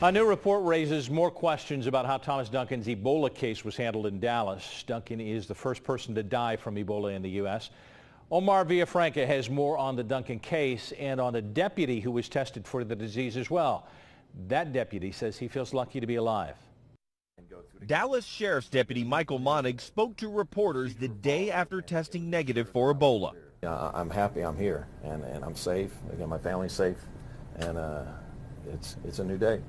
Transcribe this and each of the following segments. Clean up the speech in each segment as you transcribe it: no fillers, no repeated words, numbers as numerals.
A new report raises more questions about how Thomas Duncan's Ebola case was handled in Dallas. Duncan is the first person to die from Ebola in the U.S. Omar Villafranca has more on the Duncan case and on the deputy who was tested for the disease as well. That deputy says he feels lucky to be alive. Dallas Sheriff's Deputy Michael Monig spoke to reporters the day after testing negative for Ebola. I'm happy I'm here and I'm safe. Again, my family's safe, and it's a new day.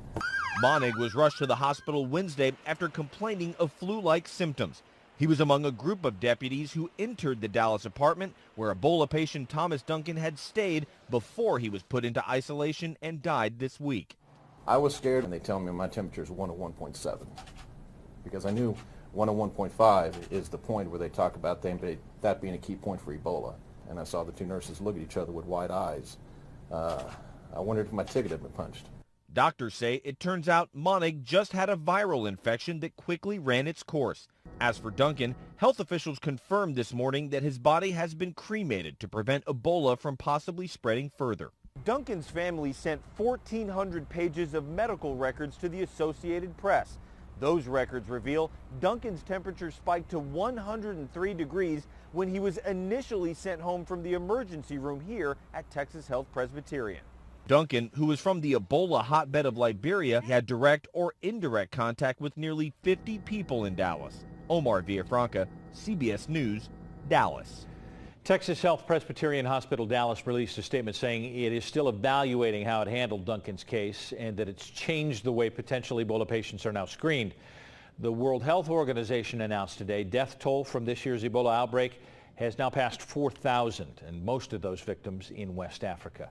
Monig was rushed to the hospital Wednesday after complaining of flu-like symptoms. He was among a group of deputies who entered the Dallas apartment where Ebola patient Thomas Duncan had stayed before he was put into isolation and died this week. I was scared when they tell me my temperature is 101.7 because I knew 101.5 is the point where they talk about that being a key point for Ebola. And I saw the two nurses look at each other with wide eyes. I wondered if my ticket had been punched. Doctors say it turns out Monig just had a viral infection that quickly ran its course. As for Duncan, health officials confirmed this morning that his body has been cremated to prevent Ebola from possibly spreading further. Duncan's family sent 1,400 pages of medical records to the Associated Press. Those records reveal Duncan's temperature spiked to 103 degrees when he was initially sent home from the emergency room here at Texas Health Presbyterian. Duncan, who was from the Ebola hotbed of Liberia, had direct or indirect contact with nearly 50 people in Dallas. Omar Villafranca, CBS News, Dallas. Texas Health Presbyterian Hospital Dallas released a statement saying it is still evaluating how it handled Duncan's case and that it's changed the way potential Ebola patients are now screened. The World Health Organization announced today death toll from this year's Ebola outbreak has now passed 4,000, and most of those victims in West Africa.